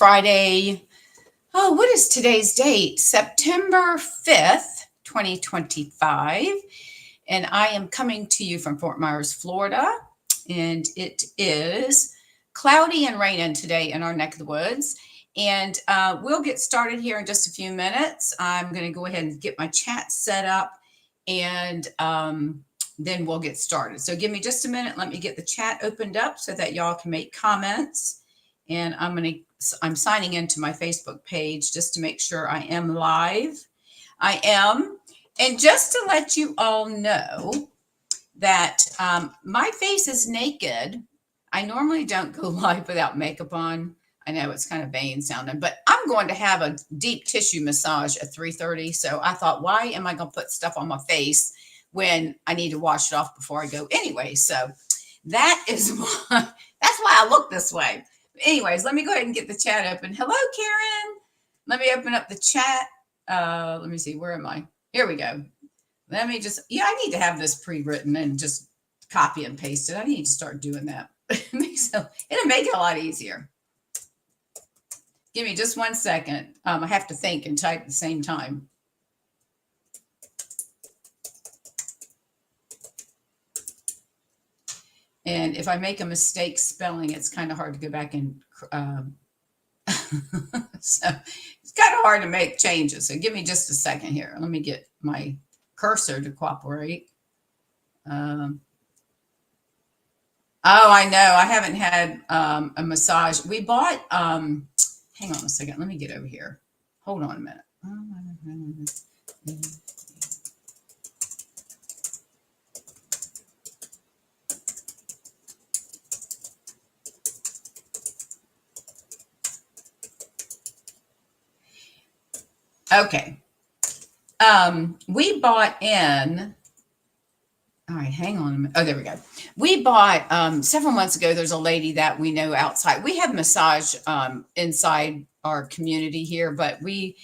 Friday. Oh, what is today's date? September 5th, 2025. And I am coming to you from Fort Myers, Florida. And it is cloudy and raining today in our neck of the woods. And we'll get started here in just a few minutes. I'm going to go ahead and get my chat set up, and then we'll get started. So give me just a minute. Let me get the chat opened up so that y'all can make comments. And I'm signing into my Facebook page just to make sure I am live. I am. And just to let you all know that my face is naked. I normally don't go live without makeup on. I know it's kind of vain sounding, but I'm going to have a deep tissue massage at 3:30. So I thought, why am I going to put stuff on my face when I need to wash it off before I go anyway? So that is why, that's why I look this way. Anyways, let me go ahead and get the chat open. Hello, Karen. Let me open up the chat. Let me see. Where am I? Here we go. Let me just, I need to have this pre-written and just copy and paste it. I need to start doing that. It'll make it a lot easier. Give me just 1 second. I have to think and type at the same time. And if I make a mistake spelling, it's kind of hard to go back and so it's kind of hard to make changes. So give me just a second here. Let me get my cursor to cooperate. Oh, I know. I haven't had a massage. We bought, hang on a second. Let me get over here. Hold on a minute. Okay. We bought in, all right, hang on a minute. Oh, there we go. We bought several months ago. There's a lady that we know outside. We have massage inside our community here, but we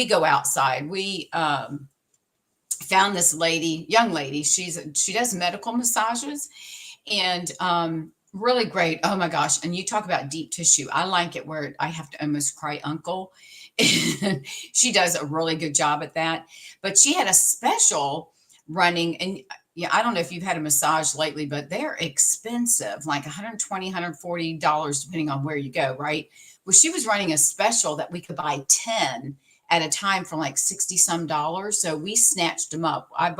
go outside. We found this lady, young lady. She does medical massages, and really great. Oh my gosh. And you talk about deep tissue. I like it where I have to almost cry uncle. She does a really good job at that. But she had a special running, and yeah, I don't know if you've had a massage lately, but they're expensive, like $120, $140, depending on where you go, right? Well, she was running a special that we could buy 10 at a time for like 60 some dollars. So we snatched them up. I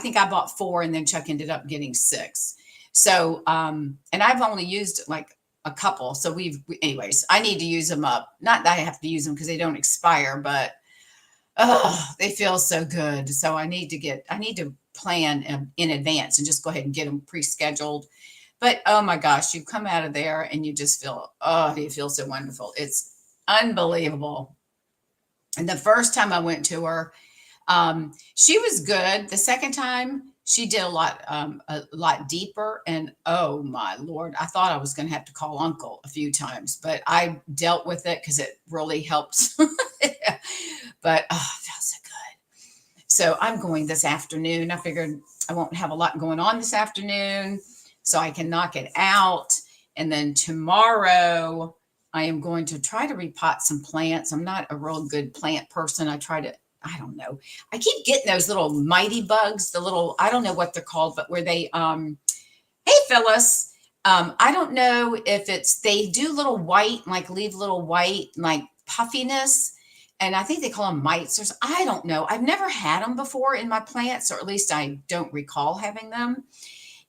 think I bought 4, and then Chuck ended up getting 6. So, and I've only used like a couple. So anyways, I need to use them up. Not that I have to use them because they don't expire, but they feel so good. So I need to plan in advance and just go ahead and get them pre-scheduled. But oh my gosh, you come out of there and you just feel, you feel so wonderful. It's unbelievable. And the first time I went to her, she was good. The second time, she did a lot deeper, and oh my Lord, I thought I was going to have to call uncle a few times, but I dealt with it because it really helps. But it felt so good. So I'm going this afternoon. I figured I won't have a lot going on this afternoon, so I can knock it out. And then tomorrow, I am going to try to repot some plants. I'm not a real good plant person. I don't know. I keep getting those little mighty bugs, I don't know what they're called, but where they, hey, Phyllis, I don't know if they do little white, like leave little white, like puffiness. And I think they call them mites. I don't know. I've never had them before in my plants, or at least I don't recall having them.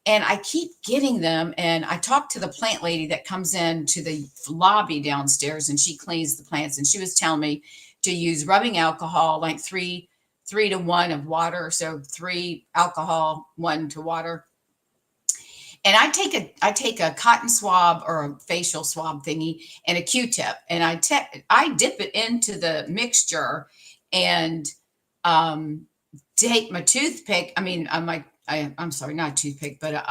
And I keep getting them. And I talked to the plant lady that comes in to the lobby downstairs, and she cleans the plants. And she was telling me to use rubbing alcohol, like 3 to 1 of water. So 3 alcohol, 1 to water. And I take a cotton swab or a facial swab thingy and a Q-tip, and I dip it into the mixture and take my toothpick. I mean, I'm sorry, not a toothpick, but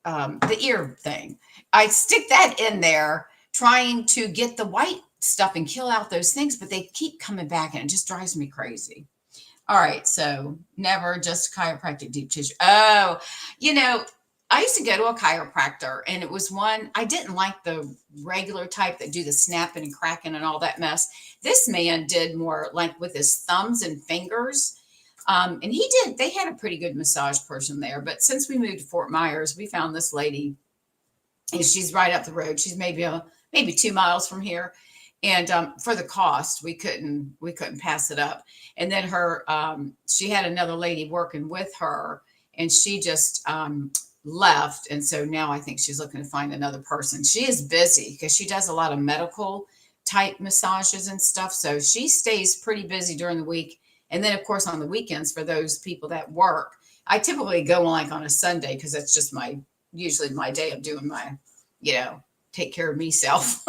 the ear thing. I stick that in there, trying to get the white stuff and kill out those things, but they keep coming back, and it just drives me crazy. All right, so never just chiropractic deep tissue. Oh, I used to go to a chiropractor, and it was one I didn't like the regular type that do the snapping and cracking and all that mess. This man did more like with his thumbs and fingers. And he did, they had a pretty good massage person there. But since we moved to Fort Myers, we found this lady, and she's right up the road. She's maybe 2 miles from here. And for the cost, we couldn't pass it up. And then she had another lady working with her, and she just left. And so now I think she's looking to find another person. She is busy because she does a lot of medical type massages and stuff. So she stays pretty busy during the week. And then, of course, on the weekends for those people that work, I typically go like on a Sunday because that's just usually my day of doing my, take care of me self.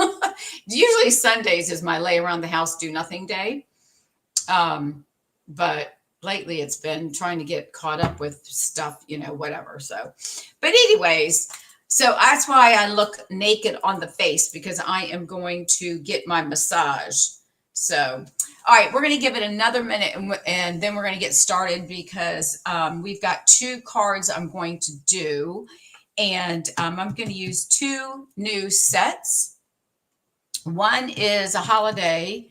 Usually Sundays is my lay around the house, do nothing day. But lately it's been trying to get caught up with stuff, whatever. So, but anyways, so that's why I look naked on the face, because I am going to get my massage. So, all right, we're going to give it another minute, and then we're going to get started because we've got 2 cards I'm going to do. And I'm going to use 2 new sets. One is a holiday,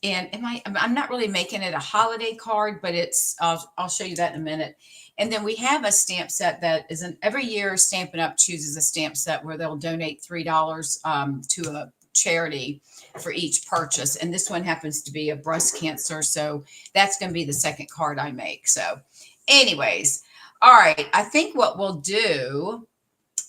and I'm not really making it a holiday card, but I'll show you that in a minute. And then we have a stamp set that is every year Stampin' Up chooses a stamp set where they'll donate $3 to a charity for each purchase. And this one happens to be a breast cancer. So that's going to be the second card I make. So anyways, all right. I think what we'll do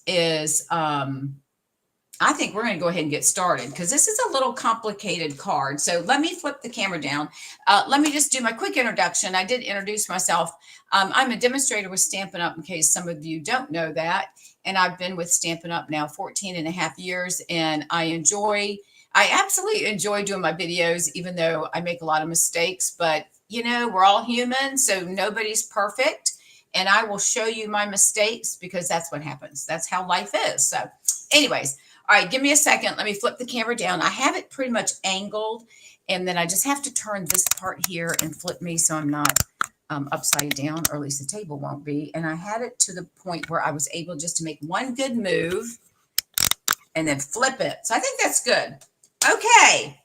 is, I think we're going to go ahead and get started because this is a little complicated card. So let me flip the camera down. Let me just do my quick introduction. I did introduce myself. I'm a demonstrator with Stampin' Up, in case some of you don't know that. And I've been with Stampin' Up now 14 and a half years. And I absolutely enjoy doing my videos, even though I make a lot of mistakes. But, we're all human, so nobody's perfect. And I will show you my mistakes because that's what happens. That's how life is. So anyways, all right, give me a second. Let me flip the camera down. I have it pretty much angled, and then I just have to turn this part here and flip me so I'm not upside down, or at least the table won't be. And I had it to the point where I was able just to make one good move and then flip it. So I think that's good. Okay.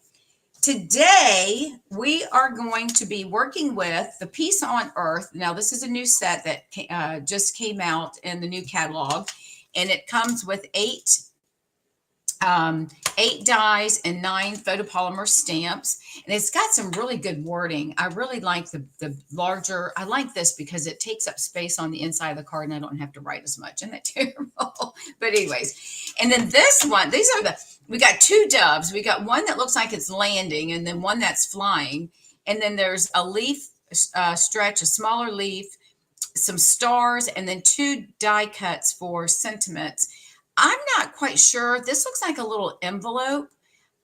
Today, we are going to be working with the Piece on Earth. Now, this is a new set that just came out in the new catalog, and it comes with 8 dies and 9 photopolymer stamps, and it's got some really good wording. I really like the larger. I like this because it takes up space on the inside of the card, and I don't have to write as much. Isn't that terrible? But anyways, and then this one. We got 2 doves. We got one that looks like it's landing, and then one that's flying. And then there's a leaf stretch, a smaller leaf, some stars, and then 2 die cuts for sentiments. I'm not quite sure. This looks like a little envelope.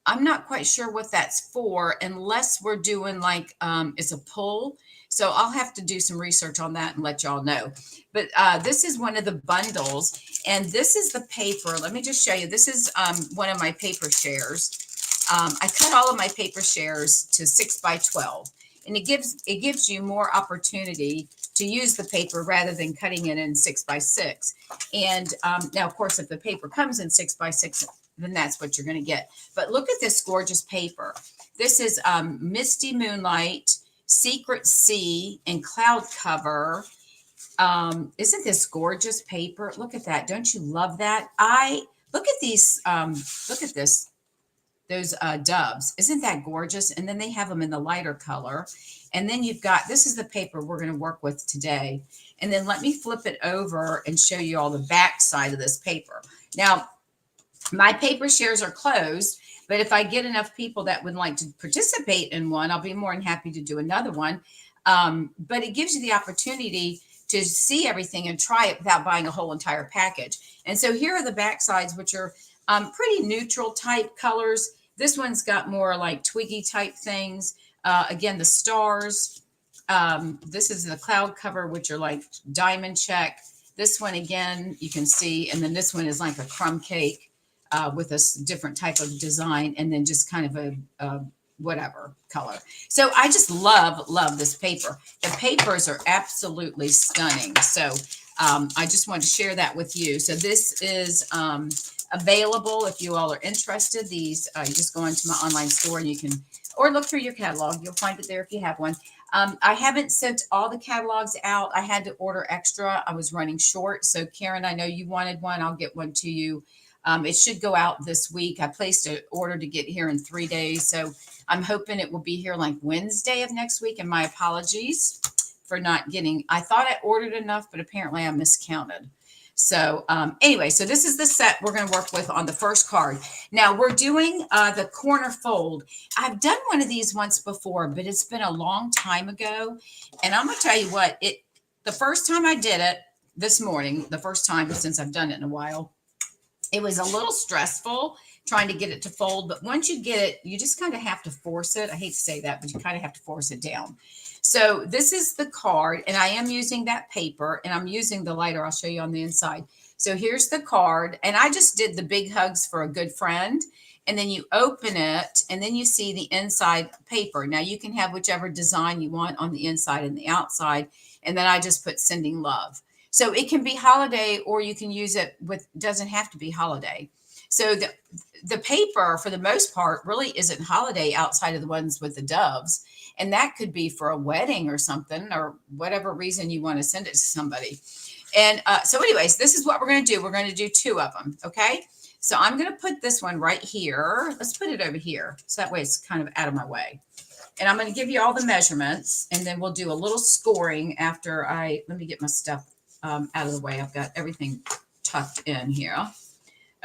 I'm not quite sure what that's for, unless we're doing like it's a pull. So I'll have to do some research on that and let y'all know. But this is one of the bundles, and this is the paper. Let me just show you. This is one of my paper shares. I cut all of my paper shares to 6 by 12, and it gives you more opportunity to use the paper rather than cutting it in 6 by 6. And now, of course, if the paper comes in 6 by 6, then that's what you're going to get. But look at this gorgeous paper. This is Misty Moonlight, Secret Sea, and Cloud Cover. Isn't this gorgeous paper? Look at that. Don't you love that? Look at these. Look at this. Those doves. Isn't that gorgeous? And then they have them in the lighter color. And then you've got, this is the paper we're going to work with today. And then let me flip it over and show you all the back side of this paper. Now, my paper shares are closed, but if I get enough people that would like to participate in one, I'll be more than happy to do another one. But it gives you the opportunity to see everything and try it without buying a whole entire package. And so here are the back sides, which are pretty neutral type colors. This one's got more like twiggy type things. Again, the stars. This is the cloud cover, which are like diamond check. This one, again, you can see. And then this one is like a crumb cake with a different type of design. And then just kind of a whatever color. So I just love this paper. The papers are absolutely stunning. So I just wanted to share that with you. So this is available if you all are interested. These, you just go into my online store and you can, or look through your catalog. You'll find it there if you have one. I haven't sent all the catalogs out. I had to order extra. I was running short. So Karen, I know you wanted one. I'll get one to you. It should go out this week. I placed an order to get here in 3 days. So I'm hoping it will be here like Wednesday of next week. And my apologies for not getting, I thought I ordered enough, but apparently I miscounted. So anyway, so this is the set we're going to work with on the first card. Now we're doing the corner fold. I've done one of these once before, but it's been a long time ago. And I'm going to tell you what, the first time I did it this morning, the first time since I've done it in a while, it was a little stressful trying to get it to fold. But once you get it, you just kind of have to force it. I hate to say that, but you kind of have to force it down. So this is the card, and I am using that paper, and I'm using the lighter. I'll show you on the inside. So here's the card, and I just did the big hugs for a good friend, and then you open it, and then you see the inside paper. Now you can have whichever design you want on the inside and the outside, and then I just put sending love. So it can be holiday, or you can use it with, doesn't have to be holiday. So the paper, for the most part, really isn't holiday outside of the ones with the doves. And that could be for a wedding or something, or whatever reason you want to send it to somebody. And so anyways, this is what we're going to do. We're going to do 2 of them. Okay. So I'm going to put this one right here. Let's put it over here. So that way it's kind of out of my way. And I'm going to give you all the measurements, and then we'll do a little scoring after let me get my stuff out of the way. I've got everything tucked in here.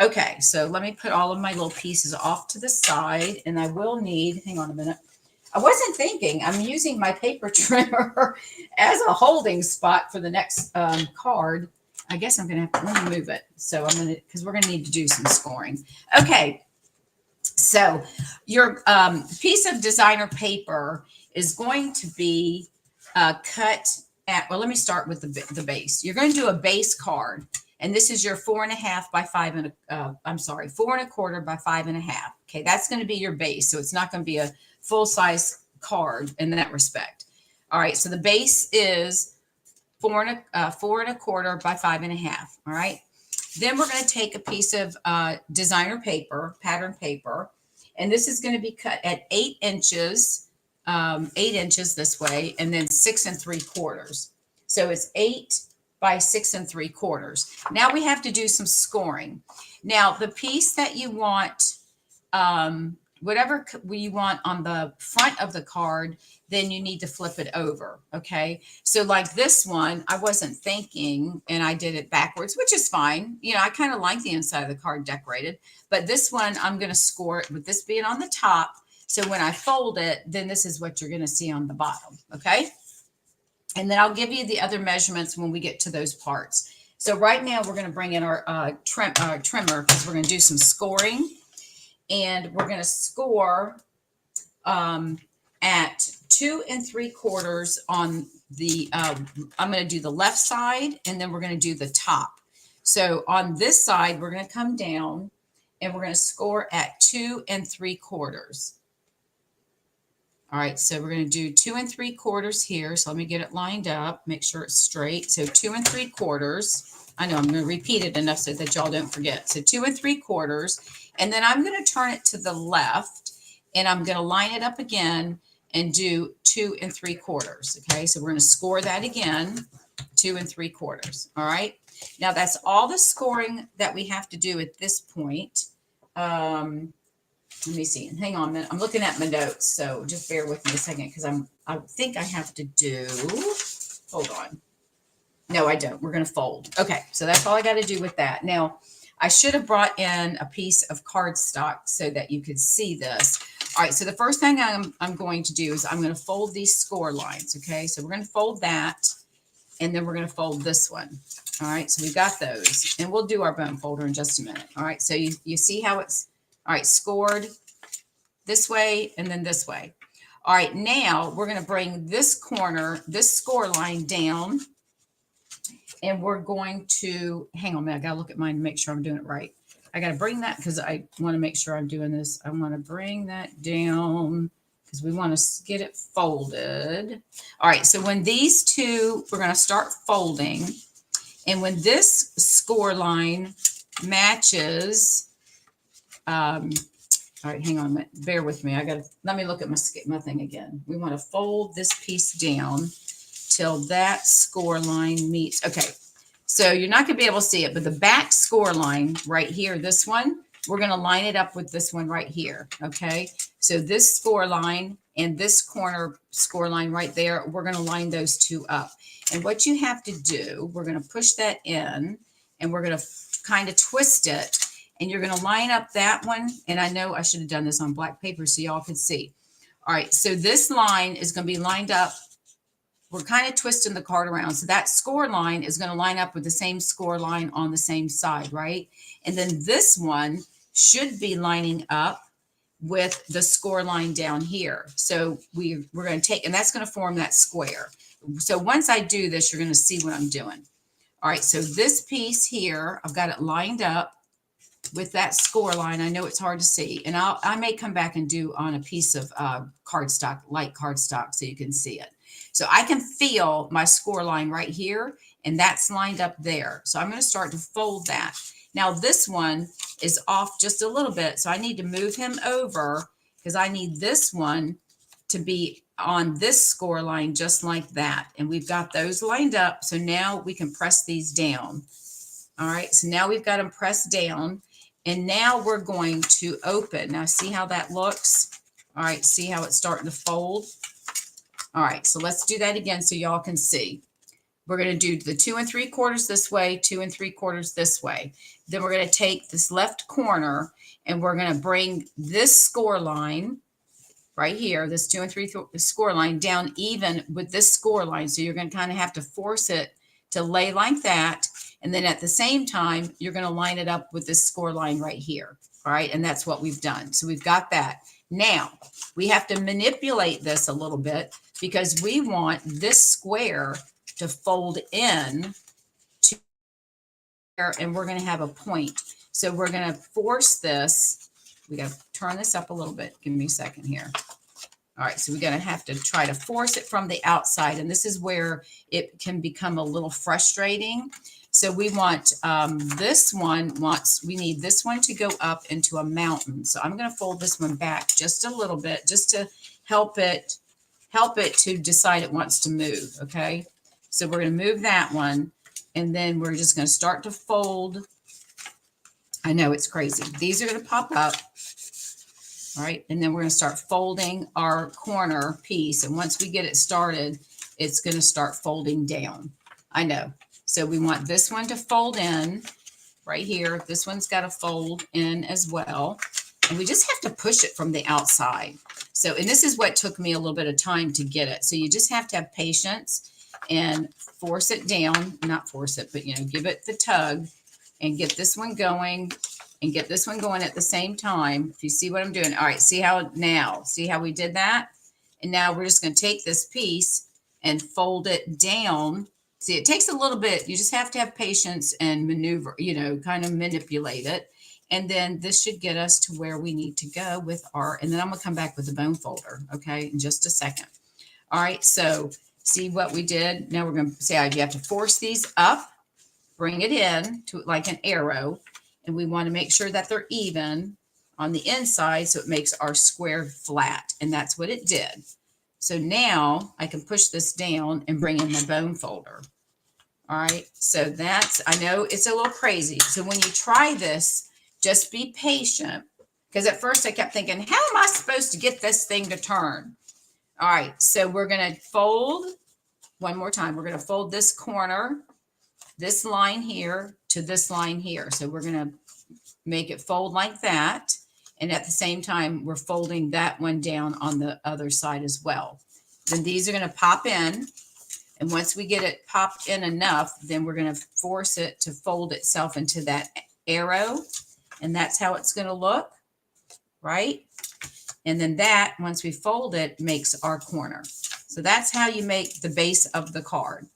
Okay. So let me put all of my little pieces off to the side, and I will need, hang on a minute. I wasn't thinking. I'm using my paper trimmer as a holding spot for the next card. I guess I'm going to have to, let me move it. So I'm going to, because we're going to need to do some scoring. Okay. So your piece of designer paper is going to be cut at, well, let me start with the base. You're going to do a base card. And this is your 4.5 by 5 and I'm sorry, 4.25 by 5.5. Okay. That's going to be your base. So it's not going to be a full size card in that respect. All right. So the base is 4.25 by 5.5. All right. Then we're going to take a piece of designer paper, pattern paper, and this is going to be cut at 8 inches, 8 inches this way, and then 6 3/4. So it's 8 by 6 3/4. Now we have to do some scoring. Now the piece that you want, whatever you want on the front of the card, then you need to flip it over. Okay. So like this one, I wasn't thinking, and I did it backwards, which is fine. You know, I kind of like the inside of the card decorated, but this one, I'm going to score it with this being on the top. So when I fold it, then this is what you're going to see on the bottom. Okay. And then I'll give you the other measurements when we get to those parts. So right now we're going to bring in our trimmer, because we're going to do some scoring. And we're going to score at 2 3/4 on the, I'm going to do the left side, and then we're going to do the top. So on this side, we're going to come down, and we're going to score at 2 3/4. All right, so we're going to do 2 3/4 here. So let me get it lined up, make sure it's straight. So 2 3/4. I know I'm going to repeat it enough so that y'all don't forget. So 2 3/4. And then I'm going to turn it to the left, and I'm going to line it up again and do 2 3/4. Okay. So we're going to score that again, 2 3/4. All right. Now that's all the scoring that we have to do at this point. Let me see. Hang on a minute. I'm looking at my notes. So just bear with me a second, because I think I have to do, hold on. No, I don't. We're going to fold. Okay. So that's all I got to do with that. Now, I should have brought in a piece of cardstock so that you could see this. All right. So the first thing I'm going to do is I'm going to fold these score lines. Okay. So we're going to fold that, and then we're going to fold this one. All right. So we've got those, and we'll do our bone folder in just a minute. All right. So you see how it's, all right, scored this way and then this way. All right. Now we're going to bring this corner, this score line down. And we're going to, hang on a minute, I got to look at mine to make sure I'm doing it right. I got to bring that, because I want to make sure I'm doing this. I want to bring that down, because we want to get it folded. All right, so when these two, we're going to start folding. And when this score line matches, all right, hang on a minute. Bear with me. Let me look at my thing again. We want to fold this piece down till that score line meets. Okay, so you're not going to be able to see it, but the back score line right here, this one, we're going to line it up with this one right here. Okay, so this score line and this corner score line right there, we're going to line those two up. And what you have to do, we're going to push that in and we're going to kind of twist it. And you're going to line up that one. And I know I should have done this on black paper so y'all could see. All right, so this line is going to be lined up. We're kind of twisting the card around. So that score line is going to line up with the same score line on the same side, right? And then this one should be lining up with the score line down here. So we're going to take, and that's going to form that square. So once I do this, you're going to see what I'm doing. All right, so this piece here, I've got it lined up with that score line. I know it's hard to see, and I may come back and do on a piece of cardstock, light cardstock, so you can see it. So I can feel my score line right here, and that's lined up there. So I'm going to start to fold that. Now this one is off just a little bit, so I need to move him over because I need this one to be on this score line just like that. And we've got those lined up. So now we can press these down. All right, so now we've got them pressed down. And now we're going to open. Now see how that looks? All right, see how it's starting to fold? All right, so let's do that again so y'all can see. We're going to do the 2 3/4 this way, 2 3/4 this way. Then we're going to take this left corner and we're going to bring this score line right here, this 2 3/4 score line down even with this score line. So you're going to kind of have to force it to lay like that. And then at the same time, you're going to line it up with this score line right here. All right. And that's what we've done. So we've got that. Now we have to manipulate this a little bit because we want this square to fold in to here, and we're going to have a point. So we're going to force this. We got to turn this up a little bit. Give me a second here. All right, so we're going to have to try to force it from the outside, and this is where it can become a little frustrating. So we want we need this one to go up into a mountain. So I'm going to fold this one back just a little bit, just to help it to decide it wants to move, okay? So we're going to move that one, and then we're just going to start to fold. I know it's crazy. These are going to pop up. All right, and then we're going to start folding our corner piece. And once we get it started, it's going to start folding down. I know. So we want this one to fold in right here. This one's got to fold in as well. And we just have to push it from the outside. So, and this is what took me a little bit of time to get it. So you just have to have patience and force it down, not force it, but, you know, give it the tug and get this one going. And get this one going at the same time. If you see what I'm doing. All right, see how we did that? And now we're just going to take this piece and fold it down. See, it takes a little bit. You just have to have patience and maneuver, you know, kind of manipulate it. And then this should get us to where we need to go with our, and then I'm going to come back with the bone folder, okay, in just a second. All right, so see what we did? Now we're going to say you have to force these up, bring it in to like an arrow. And we want to make sure that they're even on the inside so it makes our square flat. And that's what it did. So now I can push this down and bring in my bone folder. All right. So that's, I know it's a little crazy. So when you try this, just be patient. Because at first I kept thinking, how am I supposed to get this thing to turn? All right. So we're going to fold one more time. We're going to fold this corner, this line here to this line here. So we're going to make it fold like that. And at the same time, we're folding that one down on the other side as well. Then these are going to pop in. And once we get it popped in enough, then we're going to force it to fold itself into that arrow. And that's how it's going to look, right? And then that, once we fold it, makes our corner. So that's how you make the base of the card.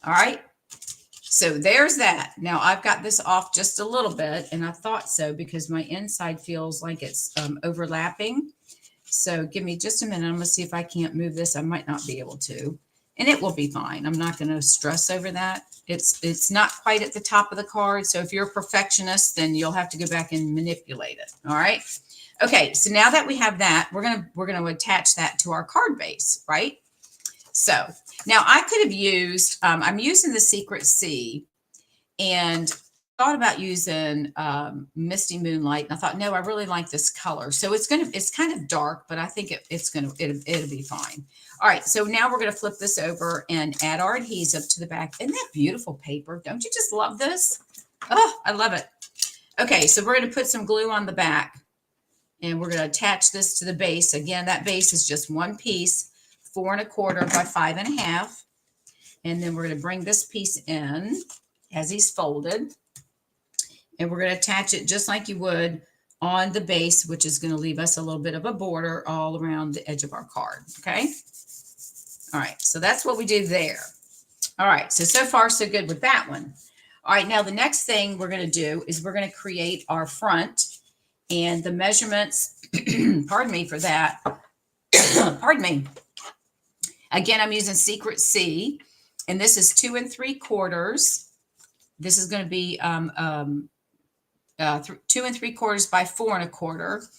All right. So there's that. Now I've got this off just a little bit, and I thought so because my inside feels like it's overlapping. So give me just a minute. I'm going to see if I can't move this. I might not be able to. and it will be fine. I'm not going to stress over that. It's not quite at the top of the card. So if you're a perfectionist, then you'll have to go back and manipulate it. All right. Okay. So now that we have that, we're going to attach that to our card base, right? So now I could have used, I'm using the Secret C, and thought about using Misty Moonlight, and I thought, no, I really like this color. So it's kind of dark, but I think it'll be fine. All right, so now we're gonna flip this over and add our adhesive to the back. Isn't that beautiful paper? Don't you just love this? Oh, I love it. Okay, so we're gonna put some glue on the back, and we're gonna attach this to the base. Again, that base is just one piece, 4 1/4 by 5 1/2. And then we're gonna bring this piece in as he's folded. And we're going to attach it just like you would on the base, which is going to leave us a little bit of a border all around the edge of our card. Okay. All right. So that's what we do there. All right. So far, so good with that one. All right. Now, the next thing we're going to do is we're going to create our front, and the measurements, pardon me for that. Pardon me. Again, I'm using Secret C, and this is 2 3/4. This is going to be 2 3/4 by 4 1/4.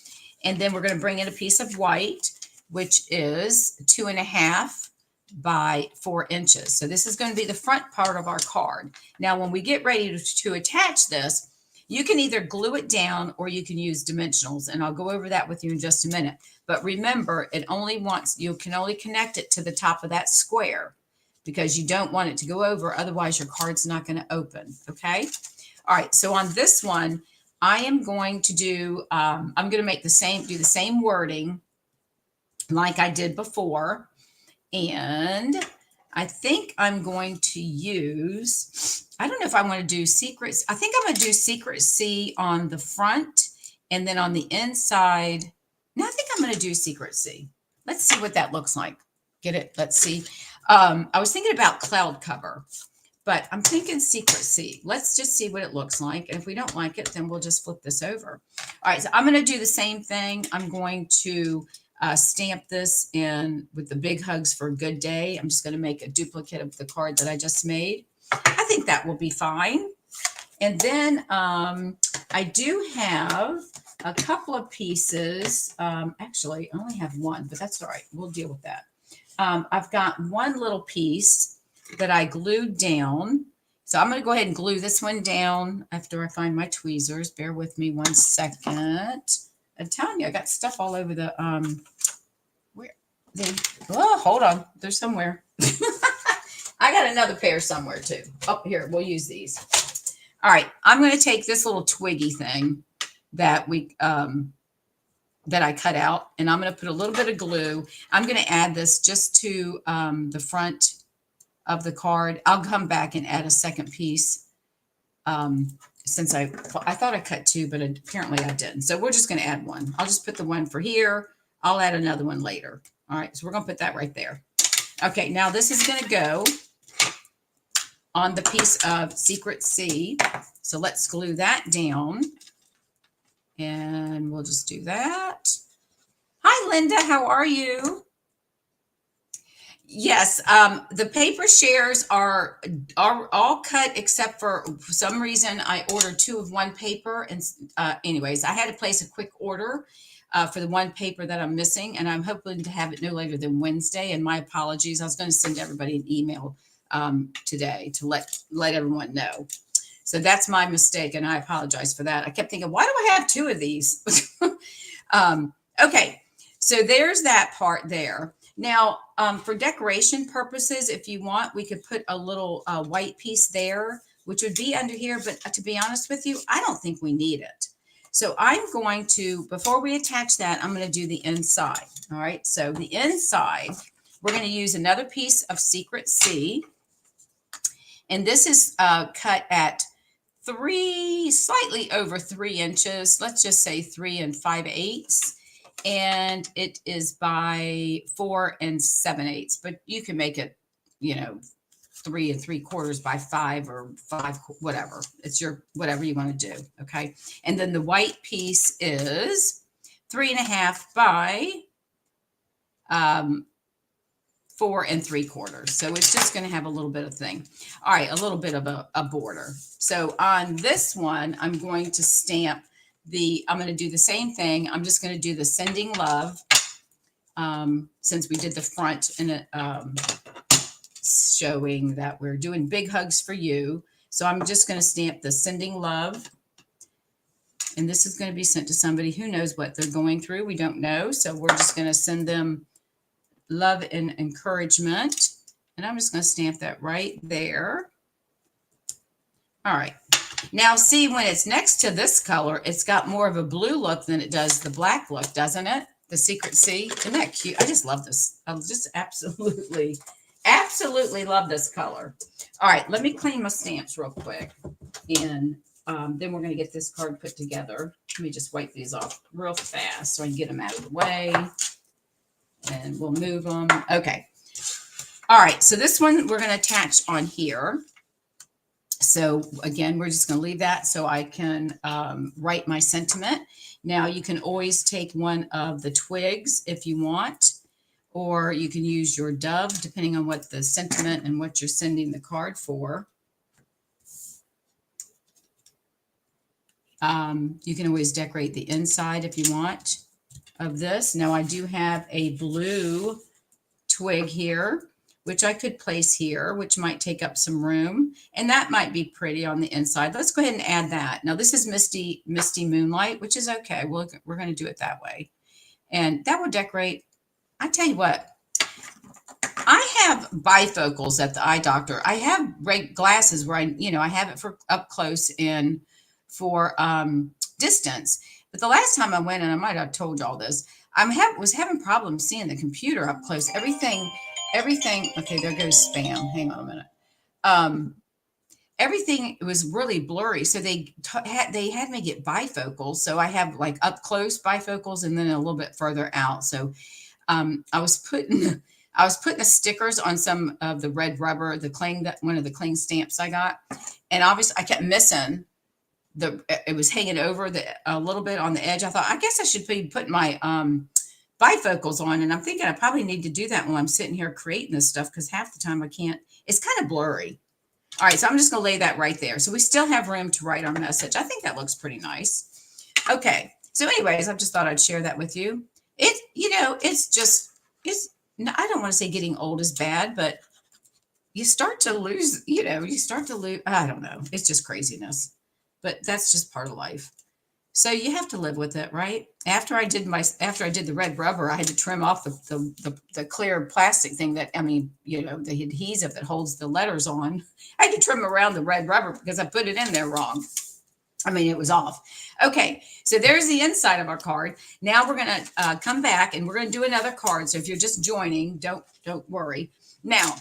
And then we're going to bring in a piece of white, which is 2 1/2 by 4 inches. So this is going to be the front part of our card. Now, when we get ready to attach this, you can either glue it down or you can use dimensionals. And I'll go over that with you in just a minute. But remember, you can only connect it to the top of that square, because you don't want it to go over. Otherwise, your card's not going to open. Okay. All right. So on this one, I am going to do, I'm going to do the same wording like I did before. And I think I'm going to use, I don't know if I want to do secrets. I think I'm going to do Secret C on the front, and then on the inside. No, I think I'm going to do Secret C. Let's see what that looks like. Get it? Let's see. I was thinking about cloud cover, but I'm thinking Secret C. Let's just see what it looks like. And if we don't like it, then we'll just flip this over. All right, so I'm going to do the same thing. I'm going to stamp this in with the big hugs for a good day. I'm just going to make a duplicate of the card that I just made. I think that will be fine. And then I do have a couple of pieces. Actually, I only have one, but that's all right. We'll deal with that. I've got one little piece that I glued down. So I'm going to go ahead and glue this one down after I find my tweezers. Bear with me 1 second. I'm telling you, I got stuff all over the, hold on. They're somewhere. I got another pair somewhere too. Oh, here, we'll use these. All right. I'm going to take this little twiggy thing that that I cut out, and I'm going to put a little bit of glue. I'm going to add this just to the front of the card. I'll come back and add a second piece since I thought I cut 2, but apparently I didn't. So we're just going to add one. I'll just put the one for here. I'll add another one later. All right, so we're going to put that right there. Okay, now this is going to go on the piece of Secret C. So let's glue that down. And we'll just do that. Hi, Linda. How are you? Yes, the paper shares are all cut except for some reason I ordered 2 of one paper. And anyways, I had to place a quick order for the one paper that I'm missing, and I'm hoping to have it no later than Wednesday. And my apologies. I was going to send everybody an email today to let everyone know. So that's my mistake, and I apologize for that. I kept thinking, why do I have 2 of these? Okay, so there's that part there. Now, for decoration purposes, if you want, we could put a little white piece there, which would be under here. But to be honest with you, I don't think we need it. So I'm going to, before we attach that, I'm going to do the inside. All right, so the inside, we're going to use another piece of Secret C. And this is cut at slightly over 3 inches. Let's just say 3 5/8. And it is by 4 7/8. But you can make it, 3 3/4 by 5 or 5, whatever. It's whatever you want to do. Okay. And then the white piece is 3 1/2 by 4 3/4. So it's just going to have a little bit of thing. All right, a little bit of a border. So on this one, I'm going to stamp I'm going to do the same thing. I'm just going to do the sending love. Since we did the front and it, showing that we're doing big hugs for you. So I'm just going to stamp the sending love. And this is going to be sent to somebody who knows what they're going through. We don't know. So we're just going to send them love and encouragement. And I'm just going to stamp that right there. All right. Now see, when it's next to this color, it's got more of a blue look than it does the black look, doesn't it? The Secret Sea. Isn't that cute? I just love this. I just absolutely love this color. All right, let me clean my stamps real quick. And then we're going to get this card put together. Let me just wipe these off real fast so I can get them out of the way. And we'll move them. Okay. All right, so this one we're going to attach on here. So again, we're just going to leave that so I can write my sentiment. Now you can always take one of the twigs if you want, or you can use your dove depending on what the sentiment and what you're sending the card for. You can always decorate the inside if you want of this. Now I do have a blue twig here, which I could place here, which might take up some room. And that might be pretty on the inside. Let's go ahead and add that. Now this is Misty Moonlight, which is okay. We're going to do it that way. And that will decorate. I tell you what, I have bifocals at the eye doctor. I have glasses where I have it for up close and for distance. But the last time I went, and I might have told you all this, was having problems seeing the computer up close. Everything. Okay, there goes spam. Hang on a minute. Everything was really blurry. So they had me get bifocals. So I have like up close bifocals and then a little bit further out. So I was putting the stickers on some of the red rubber, one of the cling stamps I got. And obviously I kept missing it was hanging over a little bit on the edge. I thought, I guess I should be putting my bifocals on, and I'm thinking I probably need to do that while I'm sitting here creating this stuff because half the time I can't. It's kind of blurry. All right, so I'm just going to lay that right there. So we still have room to write our message. I think that looks pretty nice. Okay, so anyways, I just thought I'd share that with you. I don't want to say getting old is bad, but you start to lose, I don't know. It's just craziness, but that's just part of life. So you have to live with it, right? After I did the red rubber, I had to trim off the clear plastic thing the adhesive that holds the letters on. I had to trim around the red rubber because I put it in there wrong. It was off. Okay, so there's the inside of our card. Now we're going to come back and we're going to do another card. So if you're just joining, don't worry. Now,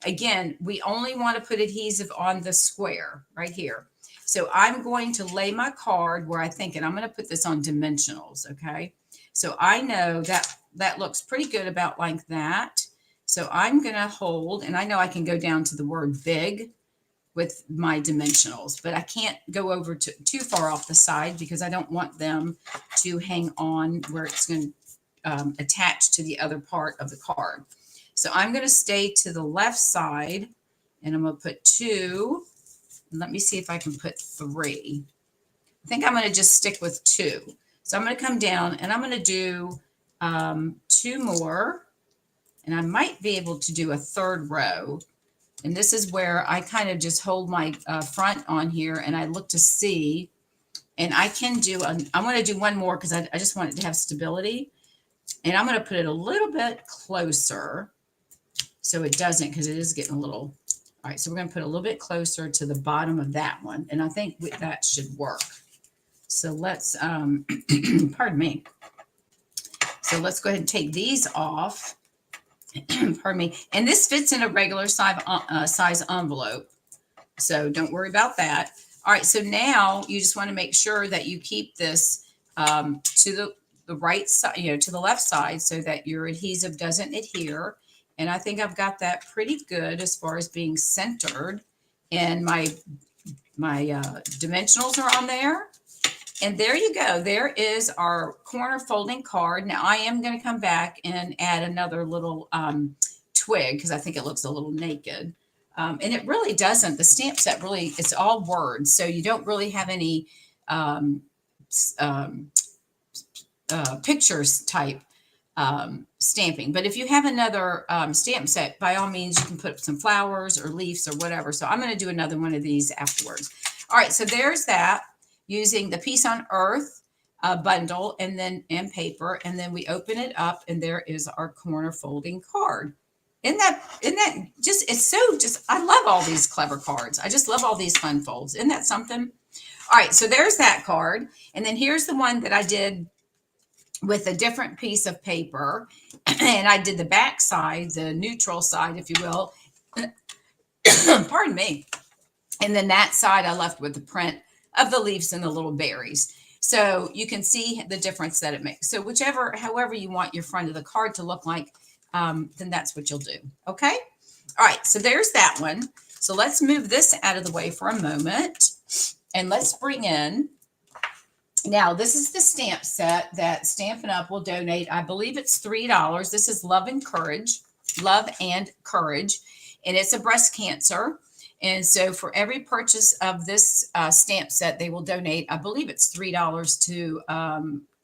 again, we only want to put adhesive on the square right here. So I'm going to lay my card where I think, and I'm going to put this on dimensionals, okay? So I know that looks pretty good about like that. So I'm going to hold, and I know I can go down to the word big with my dimensionals, but I can't go over too far off the side because I don't want them to hang on where it's going to attach to the other part of the card. So I'm going to stay to the left side, and I'm going to put 2. Let me see if I can put 3. I think I'm going to just stick with 2. So I'm going to come down and I'm going to do 2 more. And I might be able to do a 3rd row. And this is where I kind of just hold my front on here and I look to see. And I can do, I want to do one more because I just want it to have stability. And I'm going to put it a little bit closer so it doesn't, because it is getting a little. All right, so we're going to put a little bit closer to the bottom of that one. And I think that should work. So let's, pardon me. So let's go ahead and take these off. Pardon me. And this fits in a regular size envelope. So don't worry about that. All right, so now you just want to make sure that you keep this to the right side, to the left side so that your adhesive doesn't adhere. And I think I've got that pretty good as far as being centered. And my dimensionals are on there. And there you go. There is our corner folding card. Now I am going to come back and add another little twig because I think it looks a little naked. And it really doesn't. The stamp set really, it's all words. So you don't really have any um, pictures type stamping. But if you have another stamp set, by all means, you can put some flowers or leaves or whatever. So I'm going to do another one of these afterwards. All right, so there's that using the Peace on Earth bundle and paper. And then we open it up and there is our corner folding card. Isn't that just, it's so just, I love all these clever cards. I just love all these fun folds. Isn't that something? All right, so there's that card. And then here's the one that I did with a different piece of paper. And I did the back side, the neutral side, if you will. Pardon me. And then that side I left with the print of the leaves and the little berries. So you can see the difference that it makes. So however you want your front of the card to look like, then that's what you'll do. Okay. All right. So there's that one. So let's move this out of the way for a moment. And let's bring in, now this is the stamp set that Stampin' Up will donate. I believe it's $3. This is Love and Courage. And it's a breast cancer. And so for every purchase of this stamp set, they will donate, I believe it's $3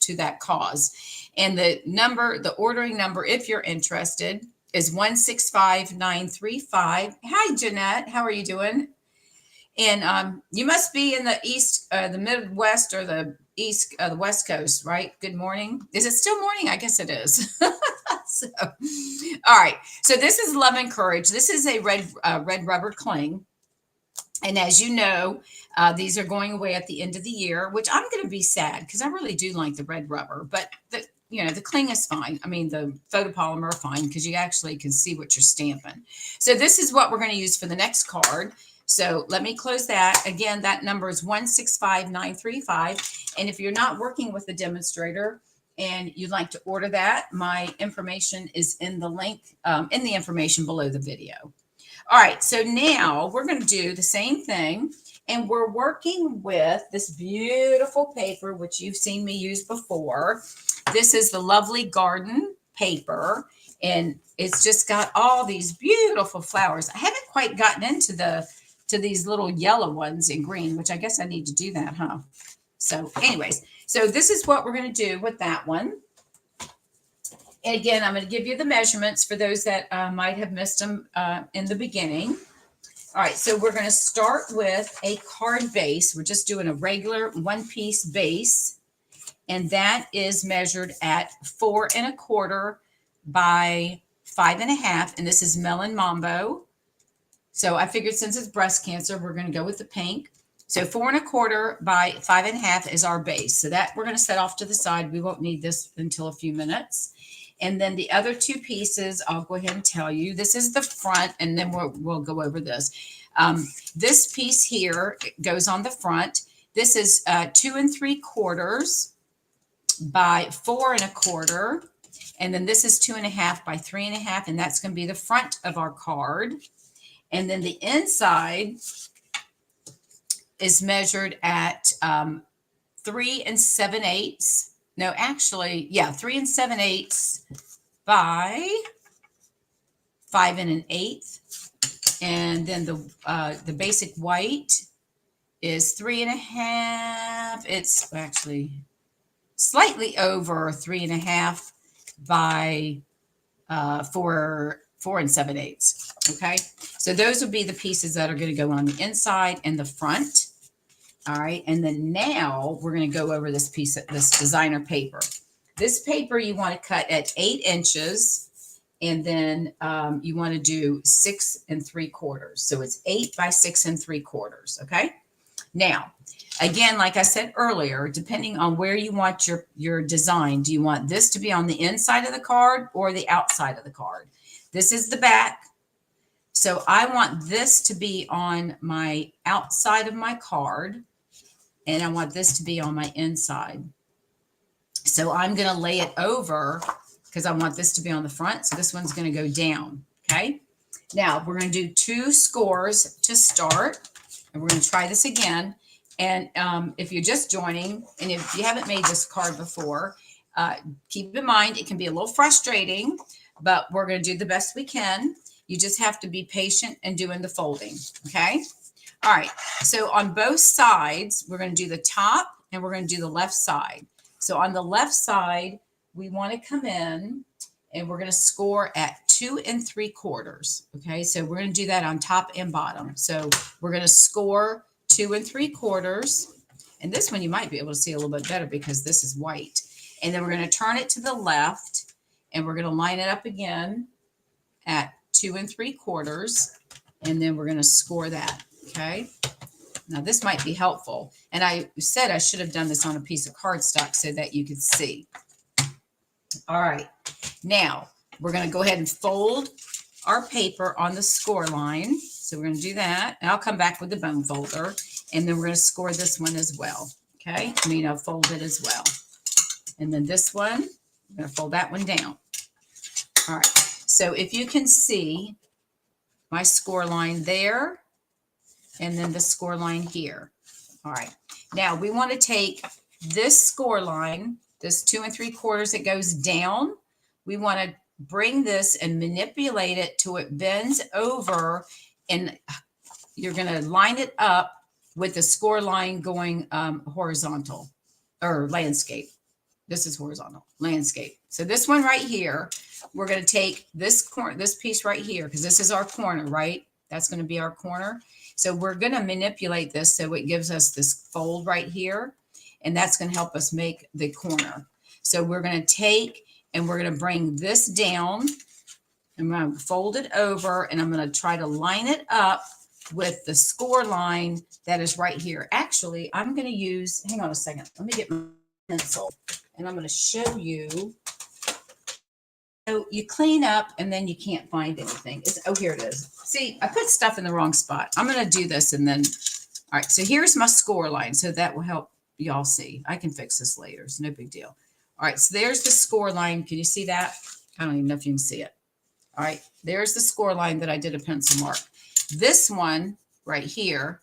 to that cause. And the ordering number, if you're interested, is 165935. Hi, Jeanette. How are you doing? And you must be in the East, the Midwest or the East, the West Coast, right? Good morning. Is it still morning? I guess it is. So, all right. So this is Love and Courage. This is a red rubber cling. And as you know, these are going away at the end of the year, which I'm going to be sad because I really do like the red rubber, but the cling is fine. I mean, the photopolymer are fine because you actually can see what you're stamping. So this is what we're going to use for the next card. So let me close that. Again, that number is 165935. And if you're not working with the demonstrator and you'd like to order that, my information is in the link, in the information below the video. All right, so now we're going to do the same thing. And we're working with this beautiful paper, which you've seen me use before. This is the Lovely Garden paper. And it's just got all these beautiful flowers. I haven't quite gotten into these little yellow ones in green, which I guess I need to do that, huh? So anyways, so this is what we're going to do with that one. And again, I'm going to give you the measurements for those that might have missed them in the beginning. All right, so we're going to start with a card base. We're just doing a regular one-piece base. And that is measured at 4 1/4 by 5 1/2. And this is Melon Mambo. So I figured since it's breast cancer, we're going to go with the pink. So 4 1/4 by 5 1/2 is our base. So that we're going to set off to the side. We won't need this until a few minutes. And then the other two pieces, I'll go ahead and tell you. This is the front, and then we'll go over this. This piece here goes on the front. This is 2 3/4 by 4 1/4. And then this is 2 1/2 by 3 1/2. And that's going to be the front of our card. And then the inside is measured at 3 7/8. No, actually, yeah, 3 7/8 by 5 1/8. And then the basic white is 3 1/2. It's actually slightly over 3 1/2 by 4 7/8. Okay, so those would be the pieces that are going to go on the inside and the front. All right, and then now we're going to go over this piece of this designer paper. This paper you want to cut at 8 inches, and then you want to do 6 3/4. So it's 8 by 6 3/4. Okay. Now, again, like I said earlier, depending on where you want your design, do you want this to be on the inside of the card or the outside of the card? This is the back. So I want this to be on my outside of my card, and I want this to be on my inside. So I'm going to lay it over because I want this to be on the front. So this one's going to go down. Okay. Now we're going to do 2 scores to start, and we're going to try this again. And if you're just joining, and if you haven't made this card before, keep in mind it can be a little frustrating but we're going to do the best we can. You just have to be patient and doing the folding. Okay. All right. So on both sides, we're going to do the top and we're going to do the left side. So on the left side, we want to come in and we're going to score at 2 3/4. Okay. So we're going to do that on top and bottom. So we're going to score 2 3/4. And this one you might be able to see a little bit better because this is white. And then we're going to turn it to the left and we're going to line it up again at 2 3/4. And then we're going to score that. Okay. Now this might be helpful. And I said I should have done this on a piece of cardstock so that you could see. All right. Now we're going to go ahead and fold our paper on the score line. So we're going to do that. And I'll come back with the bone folder. And then we're going to score this one as well. Okay. I'll fold it as well. And then this one, I'm going to fold that one down. All right. So if you can see my score line there, and then the score line here. All right. Now we want to take this score line, this 2 3/4 that goes down. We want to bring this and manipulate it till it bends over, and you're going to line it up with the score line going horizontal or landscape. This is horizontal landscape. So this one right here, we're going to take this corner, this piece right here, because this is our corner, right? That's going to be our corner. So we're going to manipulate this so it gives us this fold right here, and that's going to help us make the corner. So we're going to take and we're going to bring this down. I'm going to fold it over, and I'm going to try to line it up with the score line that is right here. Actually, I'm going to use, hang on a second. Let me get my pencil, and I'm going to show you. So you clean up and then you can't find anything. Oh, here it is. See, I put stuff in the wrong spot. I'm going to do this and then, all right. So here's my score line. So that will help y'all see. I can fix this later. It's no big deal. All right. So there's the score line. Can you see that? I don't even know if you can see it. All right. There's the score line that I did a pencil mark. This one right here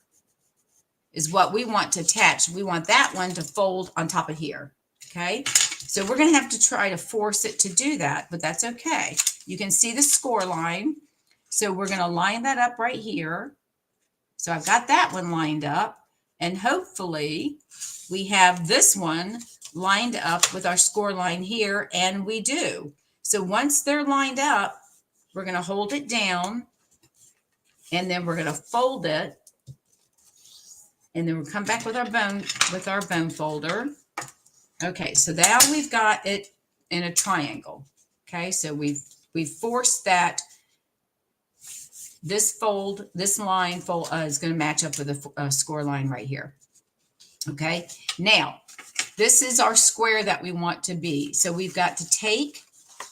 is what we want to attach. We want that one to fold on top of here. Okay. So we're going to have to try to force it to do that, but that's okay. You can see the score line. So we're going to line that up right here. So I've got that one lined up, and hopefully we have this one lined up with our score line here, and we do. So once they're lined up, we're going to hold it down, and then we're going to fold it, and then we'll come back with our bone folder. Okay, so now we've got it in a triangle. Okay, so we've forced that. This line fold is going to match up with the score line right here. Okay, now this is our square that we want to be. So we've got to take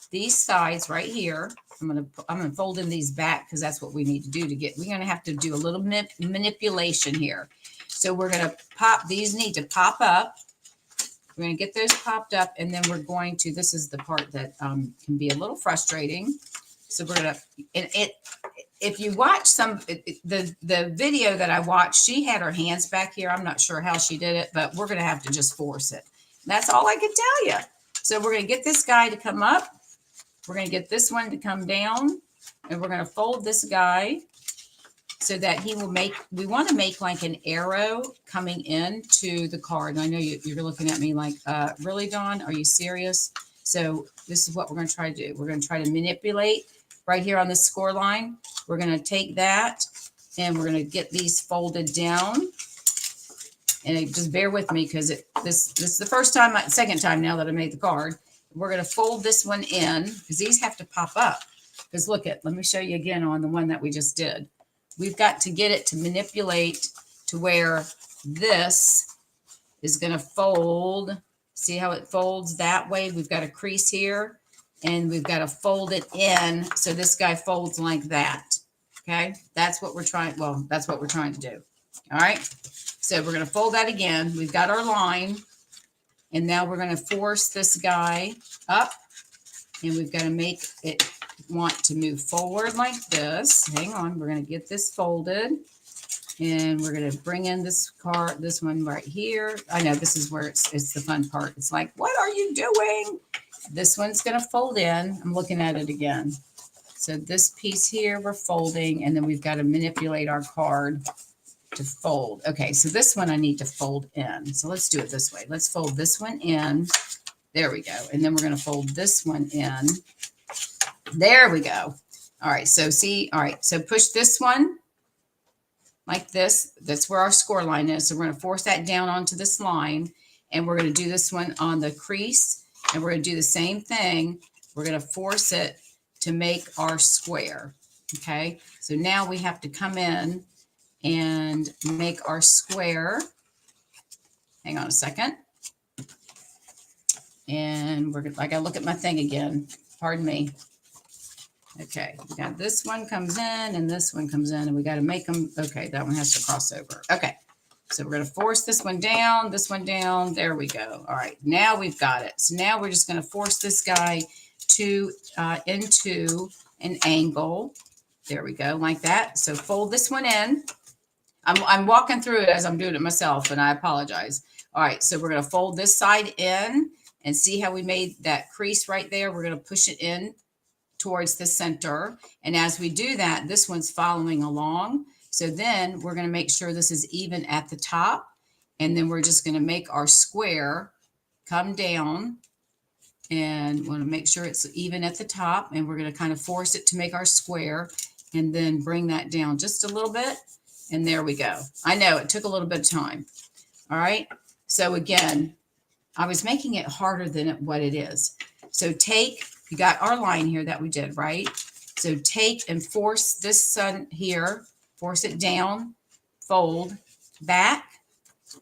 these sides right here. I'm gonna fold in these back because that's what we need to do to get. We're going to have to do a little manipulation here. So we're going to pop. These need to pop up. We're going to get those popped up, and then we're going to, this is the part that can be a little frustrating. So we're going to, and if you watch the video that I watched, she had her hands back here. I'm not sure how she did it, but we're going to have to just force it. That's all I can tell you. So we're going to get this guy to come up. We're going to get this one to come down, and we're going to fold this guy so that he will make, we want to make like an arrow coming into the card. And I know you're looking at me like, really, Dawn? Are you serious? So this is what we're going to try to do. We're going to try to manipulate right here on the score line. We're going to take that and we're going to get these folded down. And just bear with me because this is the second time now that I made the card. We're going to fold this one in because these have to pop up. Because let me show you again on the one that we just did. We've got to get it to manipulate to where this is going to fold. See how it folds that way? We've got a crease here and we've got to fold it in. So this guy folds like that. Okay. That's what we're trying. Well, that's what we're trying to do. All right. So we're going to fold that again. We've got our line, and now we're going to force this guy up, and we've got to make it want to move forward like this. Hang on. We're going to get this folded, and we're going to bring in this one right here. I know this is where it's the fun part. It's like, what are you doing? This one's going to fold in. I'm looking at it again. So this piece here, we're folding, and then we've got to manipulate our card to fold. Okay, so this one I need to fold in. So let's do it this way. Let's fold this one in. There we go. And then we're going to fold this one in. There we go. All right, so see, all right, so push this one like this. That's where our score line is. So we're going to force that down onto this line, and we're going to do this one on the crease, and we're going to do the same thing. We're going to force it to make our square. Okay, so now we have to come in and make our square. Hang on a second. And I gotta look at my thing again. Pardon me. Okay, we got this one comes in and this one comes in, and we got to make them. Okay, that one has to cross over. Okay, so we're going to force this one down, this one down. There we go. All right, now we've got it. So now we're just going to force this guy to into an angle. There we go, like that. So fold this one in. I'm walking through it as I'm doing it myself, and I apologize. All right, so we're going to fold this side in, and see how we made that crease right there. We're going to push it in towards the center. And as we do that, this one's following along. So then we're going to make sure this is even at the top. And then we're just going to make our square come down, and want to make sure it's even at the top. And we're going to kind of force it to make our square, and then bring that down just a little bit. And there we go. I know it took a little bit of time. All right. So again, I was making it harder than what it is. So you got our line here that we did, right? So take and force this one here, force it down, fold back.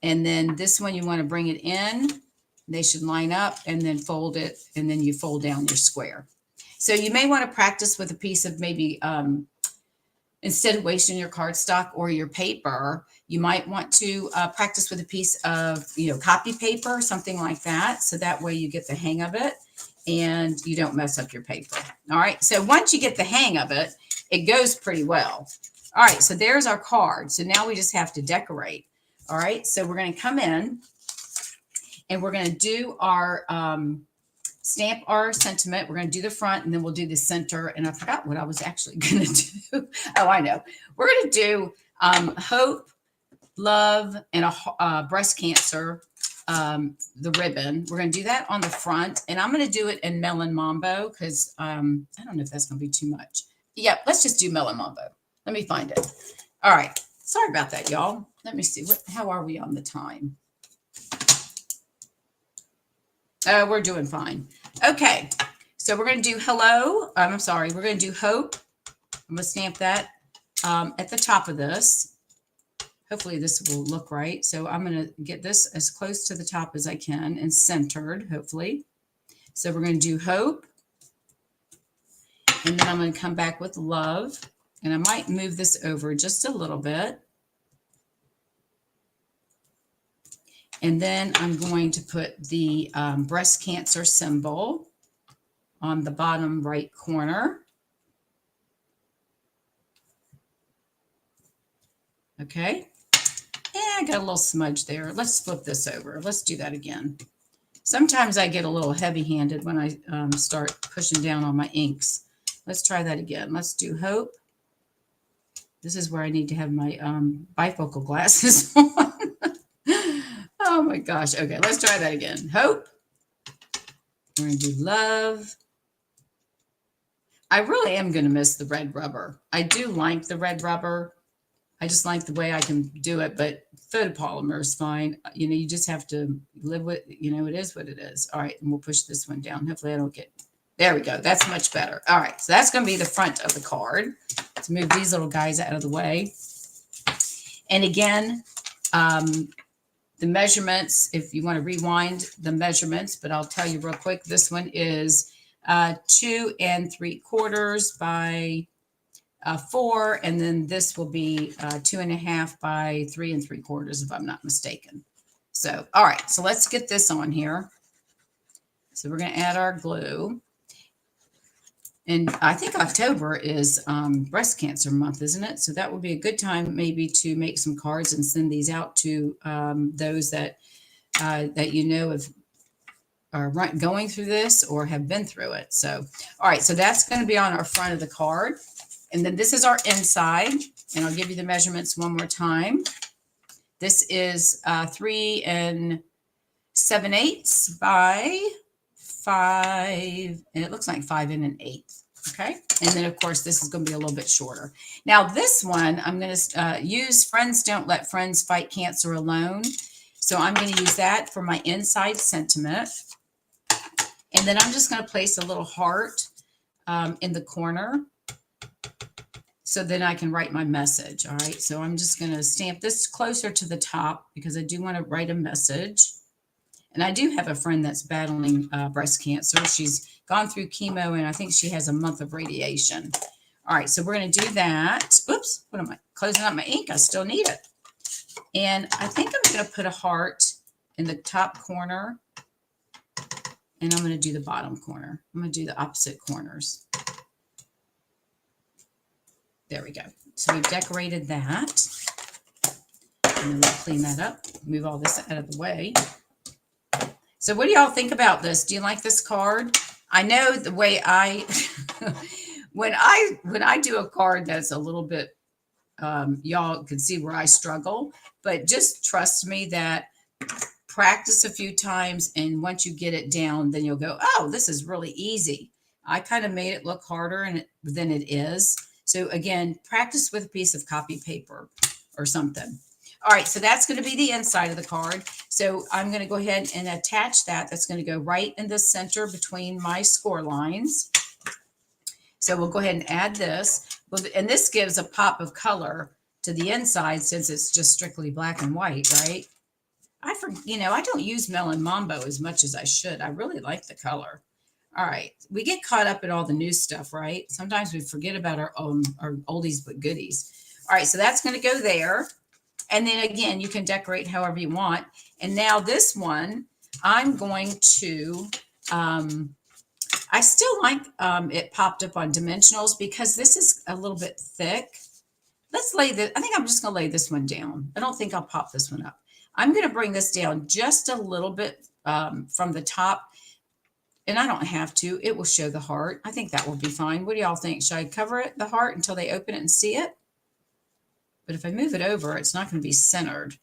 And then this one, you want to bring it in. They should line up, and then fold it. And then you fold down your square. So you may want to practice with a piece of maybe, instead of wasting your cardstock or your paper, you might want to practice with a piece of, copy paper, something like that. So that way you get the hang of it and you don't mess up your paper. All right. So once you get the hang of it, it goes pretty well. All right. So there's our card. So now we just have to decorate. All right. So we're going to come in and we're going to do our, stamp our sentiment. We're going to do the front, and then we'll do the center. And I forgot what I was actually going to do. Oh, I know. We're going to do hope, love, and a breast cancer, the ribbon. We're going to do that on the front, and I'm going to do it in Melon Mambo because I don't know if that's going to be too much. Yeah, let's just do Melon Mambo. Let me find it. All right. Sorry about that, y'all. Let me see. How are we on the time? We're doing fine. Okay, so we're going to do hello. I'm sorry. We're going to do hope. I'm going to stamp that at the top of this. Hopefully this will look right. So I'm going to get this as close to the top as I can and centered, hopefully. So we're going to do hope. And then I'm going to come back with love. And I might move this over just a little bit. And then I'm going to put the breast cancer symbol on the bottom right corner. Okay. And I got a little smudge there. Let's flip this over. Let's do that again. Sometimes I get a little heavy-handed when I start pushing down on my inks. Let's try that again. Let's do hope. This is where I need to have my bifocal glasses on. Oh my gosh. Okay, let's try that again. Hope. We're going to do love. I really am going to miss the red rubber. I do like the red rubber. I just like the way I can do it, but photopolymer is fine. You just have to live with, it is what it is. All right, and we'll push this one down. Hopefully I don't get, there we go. That's much better. All right, so that's going to be the front of the card. Let's move these little guys out of the way. And again, the measurements, if you want to rewind the measurements, but I'll tell you real quick, this one is 2 3/4 by 4, and then this will be 2 1/2 by 3 3/4, if I'm not mistaken. So, all right, so let's get this on here. So we're going to add our glue. And I think October is breast cancer month, isn't it? So that would be a good time maybe to make some cards and send these out to those that that have are going through this or have been through it. So, all right, so that's going to be on our front of the card. And then this is our inside, and I'll give you the measurements one more time. This is 3 7/8 by 5, and it looks like 5 1/8. Okay, and then of course this is going to be a little bit shorter. Now this one I'm going to use Friends Don't Let Friends Fight Cancer Alone. So I'm going to use that for my inside sentiment. And then I'm just going to place a little heart in the corner. So then I can write my message. All right. So I'm just going to stamp this closer to the top because I do want to write a message. And I do have a friend that's battling breast cancer. She's gone through chemo and I think she has a month of radiation. All right. So we're going to do that. Oops. What am I closing up my ink? I still need it. And I think I'm going to put a heart in the top corner. And I'm going to do the bottom corner. I'm going to do the opposite corners. There we go. So we've decorated that. And then we'll clean that up. Move all this out of the way. So what do y'all think about this? Do you like this card? I know the way I, when I do a card that's a little bit, y'all can see where I struggle, but just trust me that practice a few times. And once you get it down, then you'll go, oh, this is really easy. I kind of made it look harder than it is. So again, practice with a piece of copy paper or something. All right, so that's going to be the inside of the card. So I'm going to go ahead and attach that. That's going to go right in the center between my score lines. So we'll go ahead and add this. And this gives a pop of color to the inside since it's just strictly black and white, right? I don't use Melon Mambo as much as I should. I really like the color. All right, we get caught up in all the new stuff, right? Sometimes we forget about our oldies but goodies. All right, so that's going to go there. And then again, you can decorate however you want. And now this one, I'm going to, I still like it popped up on Dimensionals because this is a little bit thick. Let's lay this, I think I'm just going to lay this one down. I don't think I'll pop this one up. I'm going to bring this down just a little bit from the top. And I don't have to. It will show the heart. I think that will be fine. What do y'all think? Should I cover it, the heart, until they open it and see it? But if I move it over, it's not going to be centered.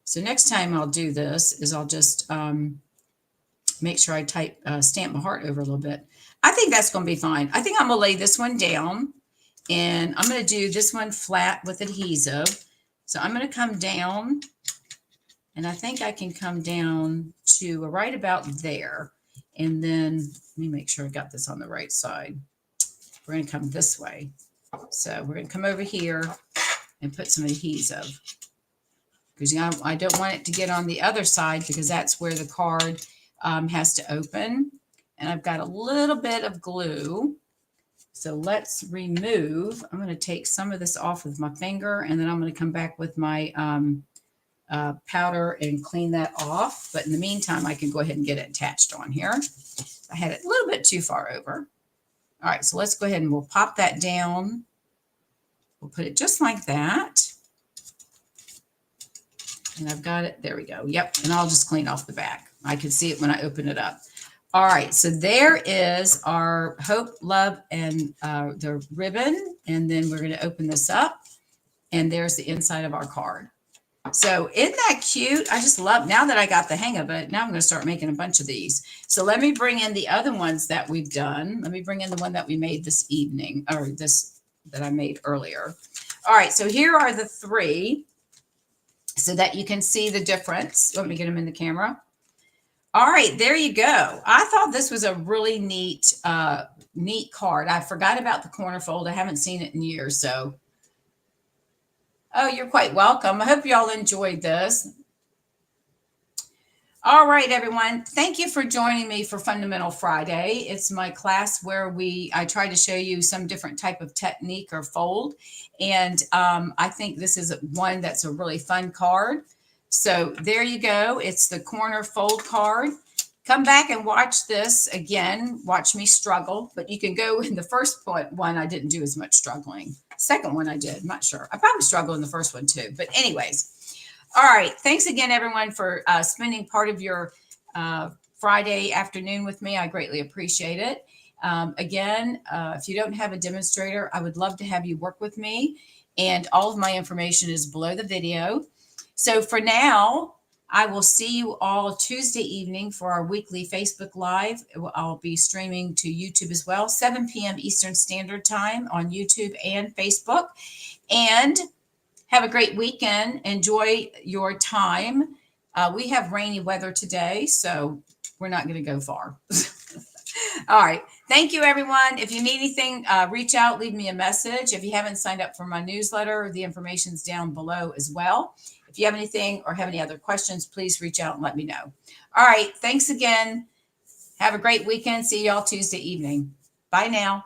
So next time I'll do this is I'll just make sure I stamp my heart over a little bit. I think that's going to be fine. I think I'm going to lay this one down. And I'm going to do this one flat with adhesive. So I'm going to come down. And I think I can come down to right about there. And then let me make sure I got this on the right side. We're going to come this way. So we're going to come over here and put some adhesive. Because I don't want it to get on the other side because that's where the card has to open. And I've got a little bit of glue. So let's remove. I'm going to take some of this off with my finger. And then I'm going to come back with my powder and clean that off. But in the meantime, I can go ahead and get it attached on here. I had it a little bit too far over. All right, so let's go ahead and we'll pop that down. We'll put it just like that. And I've got it. There we go. Yep. And I'll just clean off the back. I can see it when I open it up. All right. So there is our Hope, Love, and the ribbon. And then we're going to open this up. And there's the inside of our card. So isn't that cute? I just love, now that I got the hang of it, now I'm going to start making a bunch of these. So let me bring in the other ones that we've done. Let me bring in the one that we made this evening, or this that I made earlier. All right, so here are the three so that you can see the difference. Let me get them in the camera. All right, there you go. I thought this was a really neat, neat card. I forgot about the corner fold. I haven't seen it in years, so. Oh, you're quite welcome. I hope y'all enjoyed this. All right, everyone. Thank you for joining me for Fundamental Friday. It's my class where I try to show you some different type of technique or fold. And I think this is one that's a really fun card. So there you go. It's the corner fold card. Come back and watch this again. Watch me struggle. But you can go in the first one. I didn't do as much struggling. Second one I did. I'm not sure. I probably struggled in the first one too. But anyways. All right. Thanks again, everyone, for spending part of your Friday afternoon with me. I greatly appreciate it. Again, if you don't have a demonstrator, I would love to have you work with me. And all of my information is below the video. So for now, I will see you all Tuesday evening for our weekly Facebook Live. I'll be streaming to YouTube as well, 7 p.m. Eastern Standard Time on YouTube and Facebook. And have a great weekend. Enjoy your time. We have rainy weather today, so we're not going to go far. All right. Thank you, everyone. If you need anything, reach out, leave me a message. If you haven't signed up for my newsletter, the information's down below as well. If you have anything or have any other questions, please reach out and let me know. All right. Thanks again. Have a great weekend. See y'all Tuesday evening. Bye now.